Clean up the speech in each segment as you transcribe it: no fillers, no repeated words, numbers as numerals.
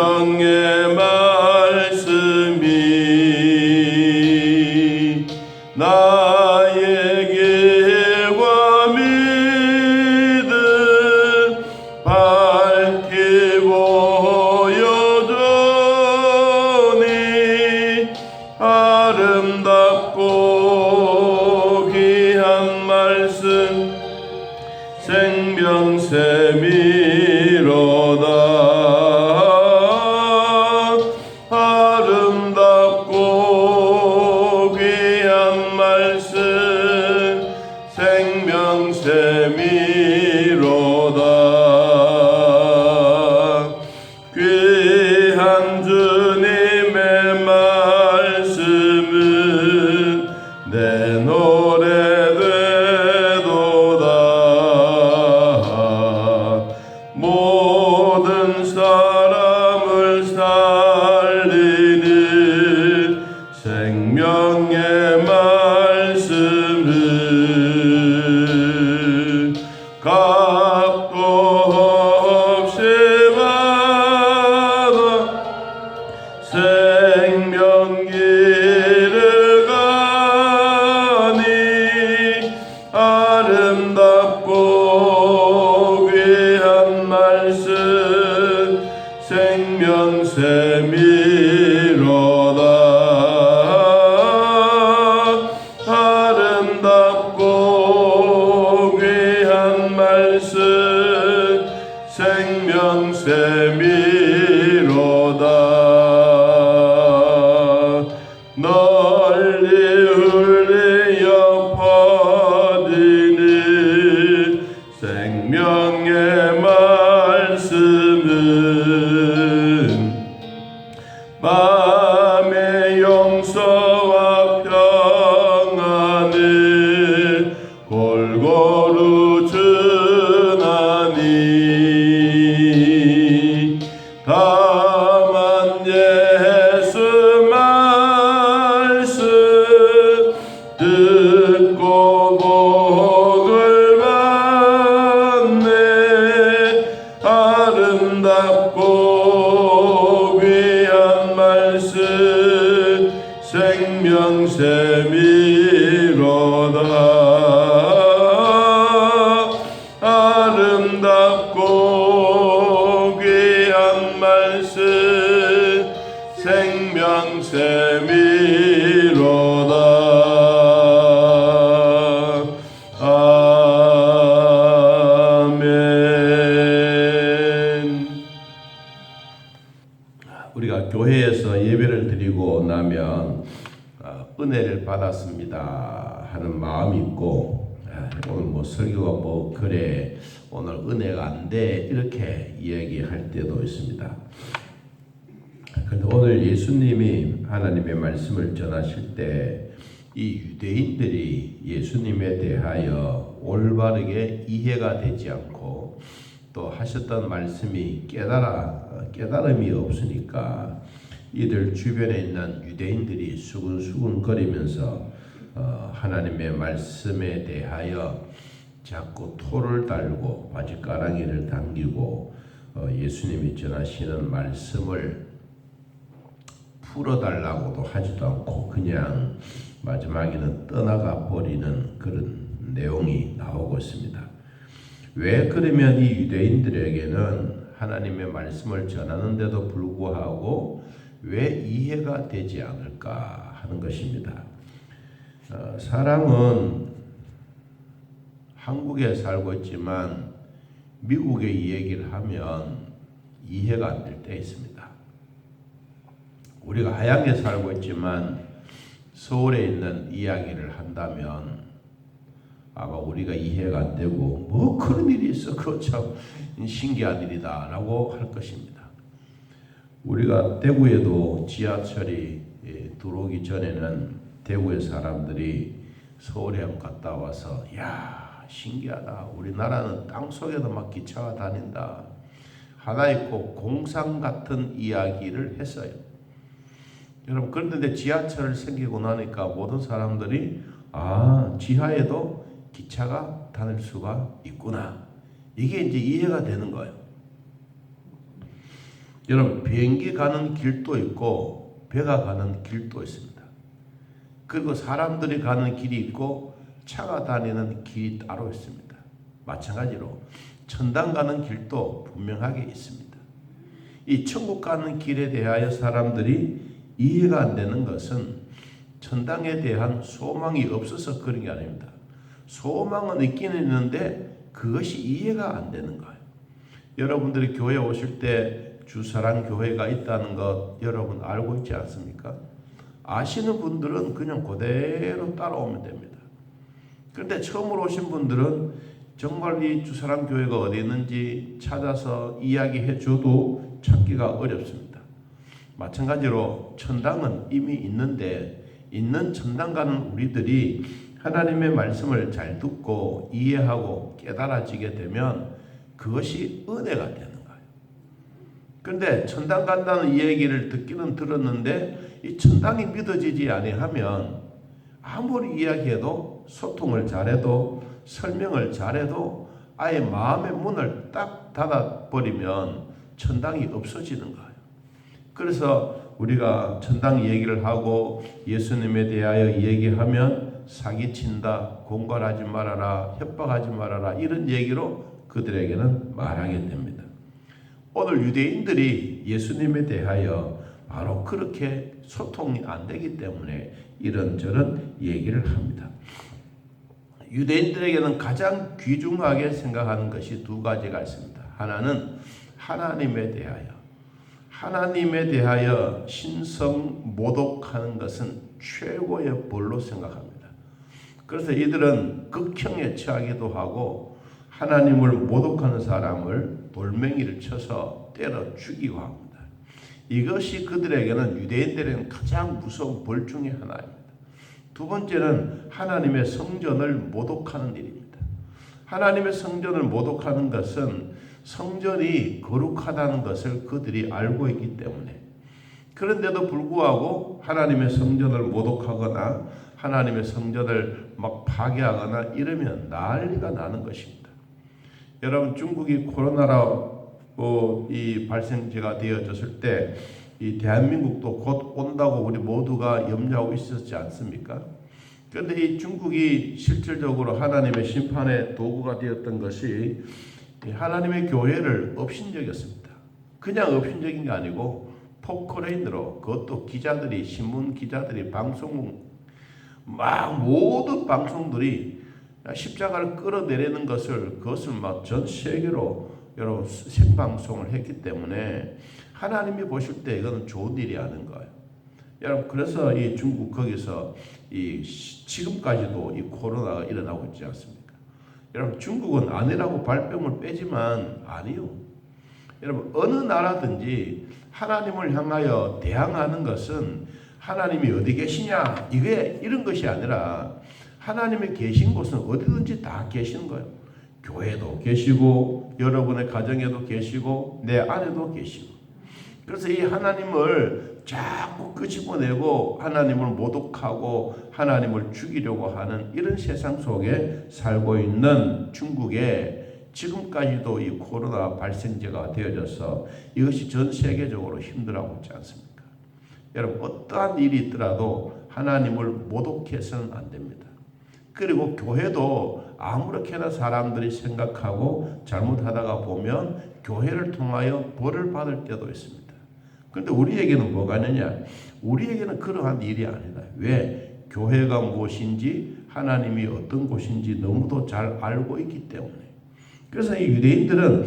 생명의 말씀이 나의 길과 믿음 밝히 보여주니 아름답고 귀한 말씀 생명샘이로다. 아름답고 귀한 말씀 생명샘이로다. 귀한 주님의 말씀은 내 노래 모든 사람을 살리는 생명의 말씀을 값도 없이 받아 생명길을 가니 아름답고 귀한 말씀 생명샘이로다. 아름답고 귀한 말씀 생명샘이로다. 널리 흘려 퍼지는 생명의 말씀은 마음의 용서와 평안을 골고루 주나니 다만 예수 말씀 듣고 복을 받네. 아름답고 귀한 말씀 생명샘이로다. 아름답고 귀한 말씀 생명샘이로다. 우리가 교회에서 예배를 드리고 나면 은혜를 받았습니다 하는 마음이 있고, 오늘 설교가 그래 오늘 은혜가 안 돼 이렇게 이야기할 때도 있습니다. 그런데 오늘 예수님이 하나님의 말씀을 전하실 때 이 유대인들이 예수님에 대하여 올바르게 이해가 되지 않고 또 하셨던 말씀이 깨달음이 없으니까 이들 주변에 있는 유대인들이 수근수근거리면서 하나님의 말씀에 대하여 자꾸 토를 달고 바짓가랑이를 당기고 예수님이 전하시는 말씀을 풀어달라고도 하지도 않고 그냥 마지막에는 떠나가 버리는 그런 내용이 나오고 있습니다. 왜 그러면 이 유대인들에게는 하나님의 말씀을 전하는데도 불구하고 왜 이해가 되지 않을까 하는 것입니다. 사람은 한국에 살고 있지만 미국의 이 얘기를 하면 이해가 안 될 때 있습니다. 우리가 하양에 살고 있지만 서울에 있는 이야기를 한다면 아마 우리가 이해가 안 되고 그런 일이 있어 그거 참 신기한 일이다 라고 할 것입니다. 우리가 대구에도 지하철이 들어오기 전에는 대구의 사람들이 서울에 갔다 와서 야 신기하다, 우리나라는 땅속에도 막 기차가 다닌다, 하나의 꼭 공상 같은 이야기를 했어요. 여러분, 그런데 지하철 생기고 나니까 모든 사람들이 지하에도 기차가 다닐 수가 있구나, 이게 이제 이해가 되는 거예요. 여러분, 비행기 가는 길도 있고 배가 가는 길도 있습니다. 그리고 사람들이 가는 길이 있고 차가 다니는 길이 따로 있습니다. 마찬가지로 천당 가는 길도 분명하게 있습니다. 이 천국 가는 길에 대하여 사람들이 이해가 안 되는 것은 천당에 대한 소망이 없어서 그런 게 아닙니다. 소망은 있기는 있는데 그것이 이해가 안 되는 거예요. 여러분들이 교회 오실 때 주사랑 교회가 있다는 것 여러분 알고 있지 않습니까? 아시는 분들은 그냥 그대로 따라오면 됩니다. 그런데 처음으로 오신 분들은 정말 이 주사랑 교회가 어디 있는지 찾아서 이야기해 줘도 찾기가 어렵습니다. 마찬가지로 천당은 이미 있는데 있는 천당 가는 우리들이 하나님의 말씀을 잘 듣고 이해하고 깨달아지게 되면 그것이 은혜가 되는 거예요. 그런데 천당 간다는 이 얘기를 듣기는 들었는데 이 천당이 믿어지지 아니하면 아무리 이야기해도 소통을 잘해도 설명을 잘해도 아예 마음의 문을 딱 닫아버리면 천당이 없어지는 거예요. 그래서 우리가 천당 얘기를 하고 예수님에 대하여 얘기하면 사기친다, 공갈하지 말아라, 협박하지 말아라 이런 얘기로 그들에게는 말하게 됩니다. 오늘 유대인들이 예수님에 대하여 바로 그렇게 소통이 안 되기 때문에 이런저런 얘기를 합니다. 유대인들에게는 가장 귀중하게 생각하는 것이 두 가지가 있습니다. 하나는 하나님에 대하여 신성 모독하는 것은 최고의 벌로 생각합니다. 그래서 이들은 극형에 처하기도 하고 하나님을 모독하는 사람을 돌멩이를 쳐서 때려 죽이고 합니다. 이것이 그들에게는 유대인들에게는 가장 무서운 벌 중에 하나입니다. 두 번째는 하나님의 성전을 모독하는 일입니다. 하나님의 성전을 모독하는 것은 성전이 거룩하다는 것을 그들이 알고 있기 때문에 그런데도 불구하고 하나님의 성전을 모독하거나 하나님의 성전을 막 파괴하거나 이러면 난리가 나는 것입니다. 여러분 중국이 코로나로 이 발생제가 되어졌을 때 이 대한민국도 곧 온다고 우리 모두가 염려하고 있었지 않습니까? 그런데 이 중국이 실질적으로 하나님의 심판의 도구가 되었던 것이 하나님의 교회를 업신여겼습니다. 그냥 업신여긴 게 아니고 포크레인으로 그것도 기자들이 신문 기자들이 방송 막 모든 방송들이 십자가를 끌어내리는 그것을 막 전 세계로 여러분 생방송을 했기 때문에 하나님이 보실 때 이거는 좋은 일이 아닌 거예요. 여러분 그래서 이 중국 거기서 지금까지도 이 코로나가 일어나고 있지 않습니까? 여러분 중국은 아니라고 발뺌을 빼지만 아니요. 여러분 어느 나라든지 하나님을 향하여 대항하는 것은 하나님이 어디 계시냐 이게 이런 것이 아니라 하나님이 계신 곳은 어디든지 다 계시는 거예요. 교회도 계시고 여러분의 가정에도 계시고 내 안에도 계시고 그래서 이 하나님을 자꾸 끄집어내고 하나님을 모독하고 하나님을 죽이려고 하는 이런 세상 속에 살고 있는 중국에 지금까지도 이 코로나 발생제가 되어져서 이것이 전 세계적으로 힘들어하고 있지 않습니까? 여러분 어떠한 일이 있더라도 하나님을 모독해서는 안 됩니다. 그리고 교회도 아무렇게나 사람들이 생각하고 잘못하다가 보면 교회를 통하여 벌을 받을 때도 있습니다. 그런데 우리에게는 뭐가 있느냐? 우리에게는 그러한 일이 아니다. 왜? 교회가 무엇인지 하나님이 어떤 곳인지 너무도 잘 알고 있기 때문에. 그래서 이 유대인들은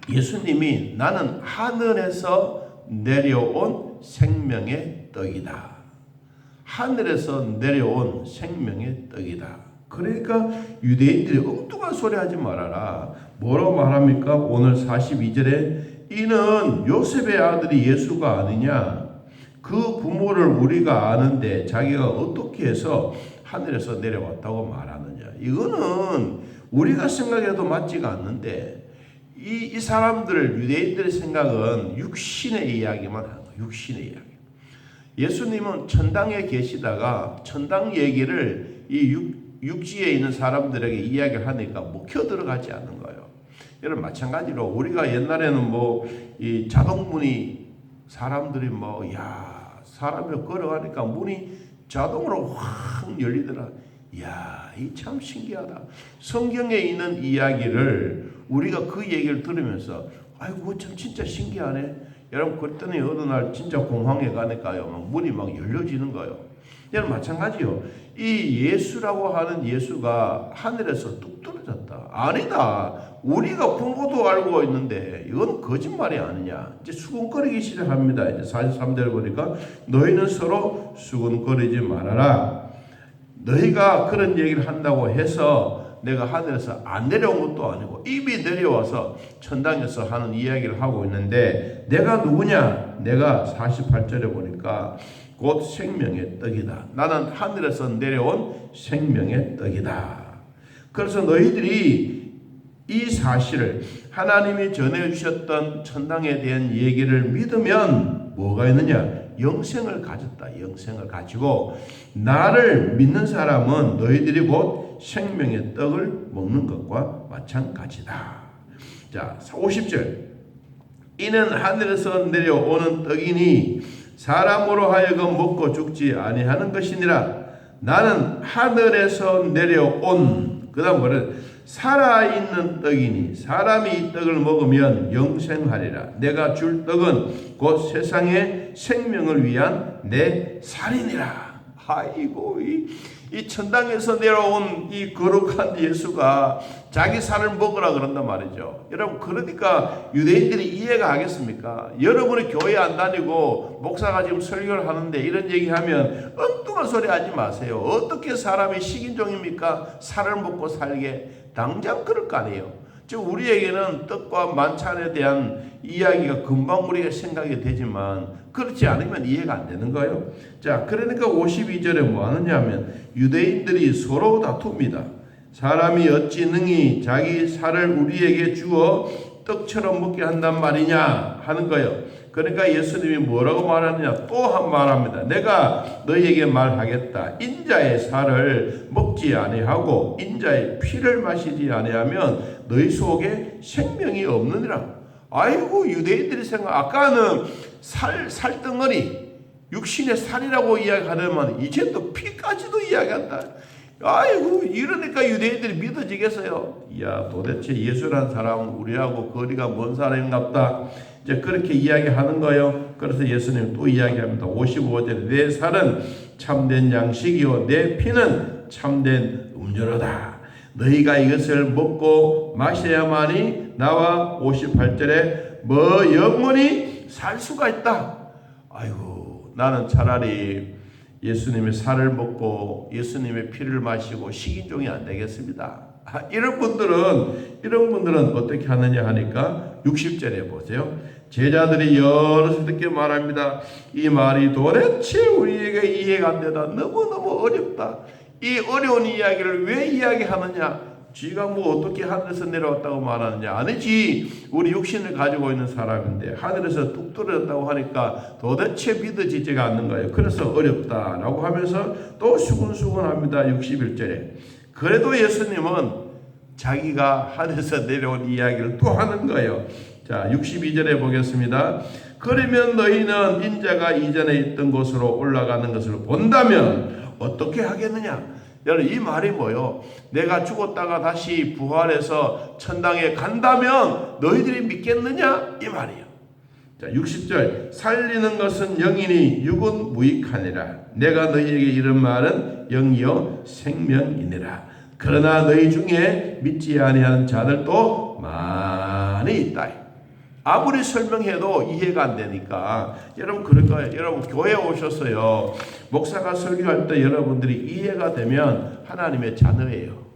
예수님이 나는 하늘에서 내려온 생명의 떡이다. 하늘에서 내려온 생명의 떡이다. 그러니까 유대인들이 엉뚱한 소리 하지 말아라. 뭐라고 말합니까? 오늘 42절에 이는 요셉의 아들이 예수가 아니냐? 그 부모를 우리가 아는데 자기가 어떻게 해서 하늘에서 내려왔다고 말하느냐? 이거는 우리가 생각해도 맞지가 않는데 이 사람들 유대인들의 생각은 육신의 이야기만 하는 거예요. 육신의 이야기. 예수님은 천당에 계시다가 천당 얘기를 이 육지에 있는 사람들에게 이야기를 하니까 묵혀 들어가지 않는 거예요. 여러분 마찬가지로 우리가 옛날에는 이 자동문이 사람들이 사람이 걸어가니까 문이 자동으로 확 열리더라. 이 참 신기하다. 성경에 있는 이야기를 우리가 그 얘기를 들으면서 아이고 참 진짜 신기하네. 여러분 그랬더니 어느 날 진짜 공항에 가니까요 문이 막 열려지는 거예요. 여러분 마찬가지요. 이 예수라고 하는 예수가 하늘에서 뚝 떨어졌다. 아니다. 우리가 부모도 알고 있는데 이건 거짓말이 아니냐. 이제 수군거리기 시작합니다. 이제 43절을 보니까 너희는 서로 수군거리지 말아라. 너희가 그런 얘기를 한다고 해서 내가 하늘에서 안 내려온 것도 아니고 이미 내려와서 천당에서 하는 이야기를 하고 있는데 내가 누구냐? 내가 48절에 보니까 곧 생명의 떡이다. 나는 하늘에서 내려온 생명의 떡이다. 그래서 너희들이 이 사실을 하나님이 전해주셨던 천당에 대한 얘기를 믿으면 뭐가 있느냐? 영생을 가졌다. 영생을 가지고 나를 믿는 사람은 너희들이 곧 생명의 떡을 먹는 것과 마찬가지다. 자, 50절. 이는 하늘에서 내려오는 떡이니 사람으로 하여금 먹고 죽지 아니하는 것이니라. 나는 하늘에서 내려온 그 다음 뭐래? 살아있는 떡이니 사람이 이 떡을 먹으면 영생하리라. 내가 줄 떡은 곧 세상의 생명을 위한 내 살이니라. 아이고 이 천당에서 내려온 이 거룩한 예수가 자기 살을 먹으라 그런단 말이죠. 여러분 그러니까 유대인들이 이해가 하겠습니까? 여러분이 교회 안 다니고 목사가 지금 설교를 하는데 이런 얘기하면 엉뚱한 소리 하지 마세요. 어떻게 사람이 식인종입니까? 살을 먹고 살게. 당장 그럴 거 아니에요. 즉 우리에게는 떡과 만찬에 대한 이야기가 금방 우리가 생각이 되지만 그렇지 않으면 이해가 안 되는 거예요. 자, 그러니까 52절에 뭐 하느냐 하면 유대인들이 서로 다툽니다. 사람이 어찌 능히 자기 살을 우리에게 주어 떡처럼 먹게 한단 말이냐 하는 거예요. 그러니까 예수님이 뭐라고 말하느냐 또 한 말합니다. 내가 너희에게 말하겠다. 인자의 살을 먹지 아니하고 인자의 피를 마시지 아니하면 너희 속에 생명이 없느니라. 아이고 유대인들이 생각 아까는 살덩어리 육신의 살이라고 이야기하려면 이제 또 피까지도 이야기한다. 아이고 이러니까 유대인들이 믿어지겠어요. 야 도대체 예수라는 사람은 우리하고 거리가 먼 사람인갑다. 이제 그렇게 이야기하는 거예요. 그래서 예수님 또 이야기합니다. 55절에 내 살은 참된 양식이요 내 피는 참된 음료로다. 너희가 이것을 먹고 마셔야만이 나와 58절에 뭐 영원히 살 수가 있다. 아이고 나는 차라리 예수님의 살을 먹고 예수님의 피를 마시고 식인종이 안 되겠습니다. 이런 분들은 어떻게 하느냐 하니까 60절에 보세요. 제자들이 여럿이 듣게 말합니다. 이 말이 도대체 우리에게 이해가 안 되다. 너무너무 어렵다. 이 어려운 이야기를 왜 이야기하느냐? 쥐가 뭐 어떻게 하늘에서 내려왔다고 말하느냐? 아니지. 우리 육신을 가지고 있는 사람인데 하늘에서 뚝 떨어졌다고 하니까 도대체 믿어지지가 않는 거예요. 그래서 어렵다라고 하면서 또 수근수근합니다. 61절에. 그래도 예수님은 자기가 하늘에서 내려온 이야기를 또 하는 거예요. 자, 62절에 보겠습니다. 그러면 너희는 인자가 이전에 있던 곳으로 올라가는 것을 본다면 어떻게 하겠느냐? 여러분 이 말이 뭐요? 내가 죽었다가 다시 부활해서 천당에 간다면 너희들이 믿겠느냐? 이 말이에요. 자, 60절 살리는 것은 영이니 육은 무익하니라. 내가 너희에게 이런 말은 영이요 생명이니라. 그러나 너희 중에 믿지 아니하는 자들도 많이 있다. 아무리 설명해도 이해가 안 되니까 여러분 그럴 거예요. 여러분 교회에 오셨어요. 목사가 설교할 때 여러분들이 이해가 되면 하나님의 자녀예요.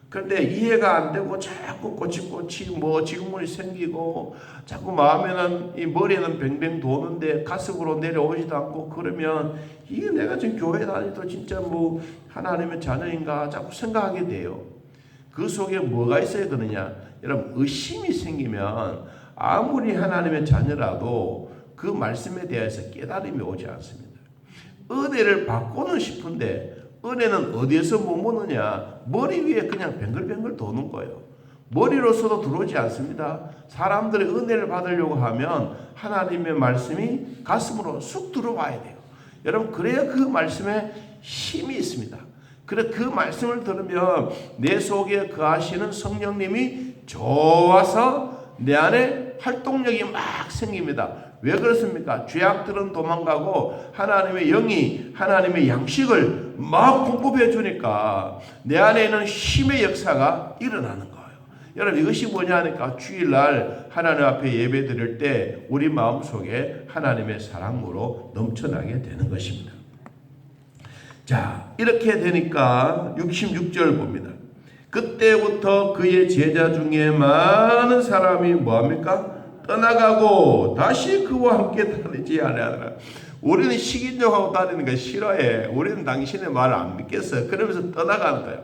그런데 이해가 안 되고 자꾸 꼬치꼬치 질문이 생기고 자꾸 마음에는 이 머리에는 뱅뱅 도는데 가슴으로 내려오지도 않고 그러면 이게 내가 지금 교회 다니도 진짜 하나님의 자녀인가 자꾸 생각하게 돼요. 그 속에 뭐가 있어야 되느냐? 여러분 의심이 생기면 아무리 하나님의 자녀라도 그 말씀에 대해서 깨달음이 오지 않습니다. 은혜를 받고는 싶은데 은혜는 어디에서 머무느냐? 머리 위에 그냥 뱅글뱅글 도는 거예요. 머리로서도 들어오지 않습니다. 사람들의 은혜를 받으려고 하면 하나님의 말씀이 가슴으로 쑥 들어와야 돼요. 여러분, 그래야 그 말씀에 힘이 있습니다. 그래, 그 말씀을 들으면 내 속에 거하시는 성령님이 좋아서 내 안에 활동력이 막 생깁니다. 왜 그렇습니까? 죄악들은 도망가고 하나님의 영이 하나님의 양식을 막 공급해 주니까 내 안에 있는 힘의 역사가 일어나는 거예요. 여러분, 이것이 뭐냐 하니까 주일날 하나님 앞에 예배 드릴 때 우리 마음속에 하나님의 사랑으로 넘쳐나게 되는 것입니다. 자, 이렇게 되니까 66절 봅니다. 그때부터 그의 제자 중에 많은 사람이 뭐합니까? 떠나가고 다시 그와 함께 다니지 아니하더라. 우리는 식인종하고 다니는 거 싫어해. 우리는 당신의 말을 안 믿겠어. 그러면서 떠나가는 거예요.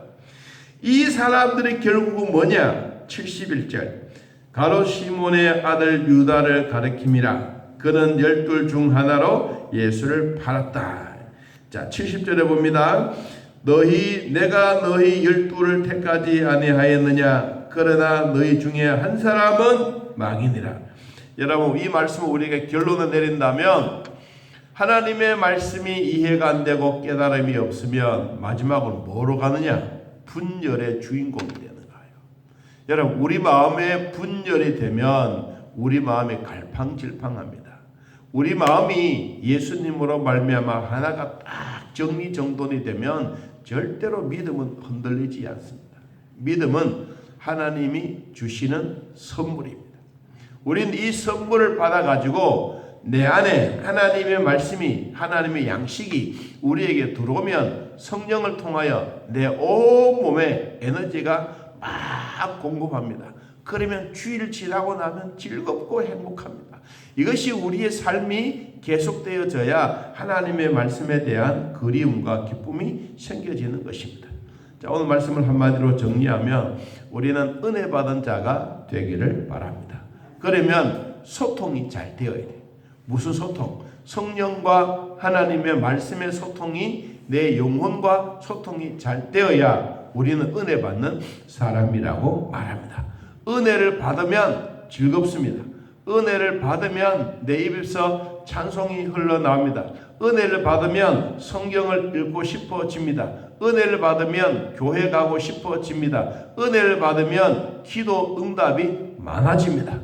이 사람들이 결국은 뭐냐? 71절. 가롯 시몬의 아들 유다를 가리킴이라. 그는 12 중 하나로 예수를 팔았다. 자, 70절에 봅니다. 내가 너희 12를 택하지 아니하였느냐? 그러나 너희 중에 한 사람은 망이니라. 여러분, 이 말씀을 우리에게 결론을 내린다면 하나님의 말씀이 이해가 안 되고 깨달음이 없으면 마지막으로 뭐로 가느냐? 분열의 주인공이 되는 거예요. 여러분, 우리 마음에 분열이 되면 우리 마음이 갈팡질팡합니다. 우리 마음이 예수님으로 말미암아 하나가 딱 정리정돈이 되면 절대로 믿음은 흔들리지 않습니다. 믿음은 하나님이 주시는 선물입니다. 우리는 이 선물을 받아가지고 내 안에 하나님의 말씀이, 하나님의 양식이 우리에게 들어오면 성령을 통하여 내 온몸에 에너지가 막 공급합니다. 그러면 주일 지나고 나면 즐겁고 행복합니다. 이것이 우리의 삶이 계속되어져야 하나님의 말씀에 대한 그리움과 기쁨이 생겨지는 것입니다. 자, 오늘 말씀을 한마디로 정리하면 우리는 은혜 받은 자가 되기를 바랍니다. 그러면 소통이 잘 되어야 돼요. 무슨 소통? 성령과 하나님의 말씀의 소통이 내 영혼과 소통이 잘 되어야 우리는 은혜 받는 사람이라고 말합니다. 은혜를 받으면 즐겁습니다. 은혜를 받으면 내 입에서 찬송이 흘러나옵니다. 은혜를 받으면 성경을 읽고 싶어집니다. 은혜를 받으면 교회 가고 싶어집니다. 은혜를 받으면 기도 응답이 많아집니다.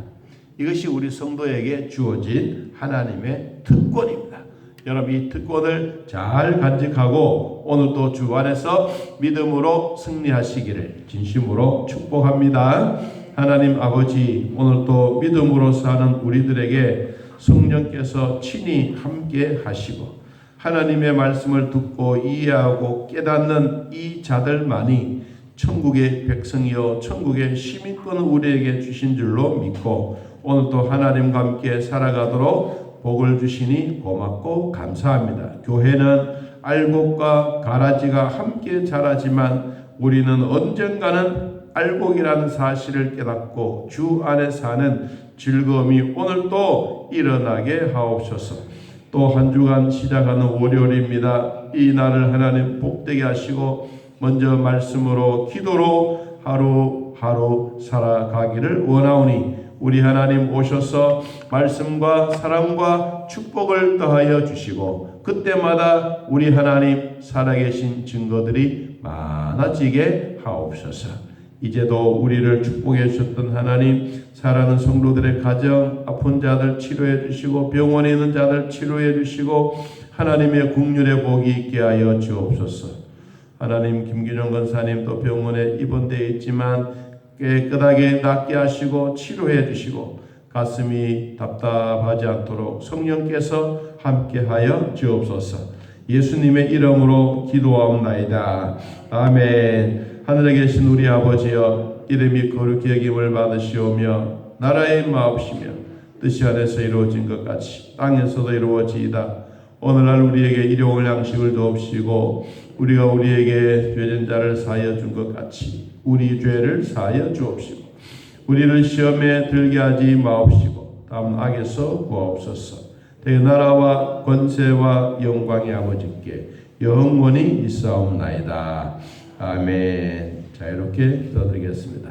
이것이 우리 성도에게 주어진 하나님의 특권입니다. 여러분, 이 특권을 잘 간직하고 오늘도 주 안에서 믿음으로 승리하시기를 진심으로 축복합니다. 하나님 아버지, 오늘도 믿음으로 사는 우리들에게 성령께서 친히 함께 하시고 하나님의 말씀을 듣고 이해하고 깨닫는 이 자들만이 천국의 백성이요 천국의 시민권을 우리에게 주신 줄로 믿고 오늘도 하나님과 함께 살아가도록 복을 주시니 고맙고 감사합니다. 교회는 알곡과 가라지가 함께 자라지만 우리는 언젠가는 알곡이라는 사실을 깨닫고 주 안에 사는 즐거움이 오늘도 일어나게 하옵소서. 또 한 주간 시작하는 월요일입니다. 이 날을 하나님 복되게 하시고 먼저 말씀으로 기도로 하루하루 살아가기를 원하오니 우리 하나님 오셔서 말씀과 사랑과 축복을 더하여 주시고 그때마다 우리 하나님 살아계신 증거들이 많아지게 하옵소서. 이제도 우리를 축복해 주셨던 하나님, 사랑하는 성도들의 가정, 아픈 자들 치료해 주시고 병원에 있는 자들 치료해 주시고 하나님의 국률의 복이 있게 하여 주옵소서. 하나님, 김규정 권사님도 병원에 입원되어 있지만 깨끗하게 낫게 하시고 치료해 주시고 가슴이 답답하지 않도록 성령께서 함께하여 주옵소서. 예수님의 이름으로 기도하옵나이다. 아멘. 하늘에 계신 우리 아버지여, 이름이 거룩히 여김을 받으시오며 나라의 마옵시며 뜻이 하늘에서 이루어진 것 같이 땅에서도 이루어지이다. 오늘날 우리에게 일용할 양식을 주옵시고 우리가 우리에게 죄진 자를 사하여 준 것 같이 우리 죄를 사하여 주옵시고 우리를 시험에 들게 하지 마옵시고 다음 악에서 구하옵소서. 대나라와 권세와 영광의 아버지께 영원히 있사옵나이다. 아멘. 자, 이렇게 기도드리겠습니다.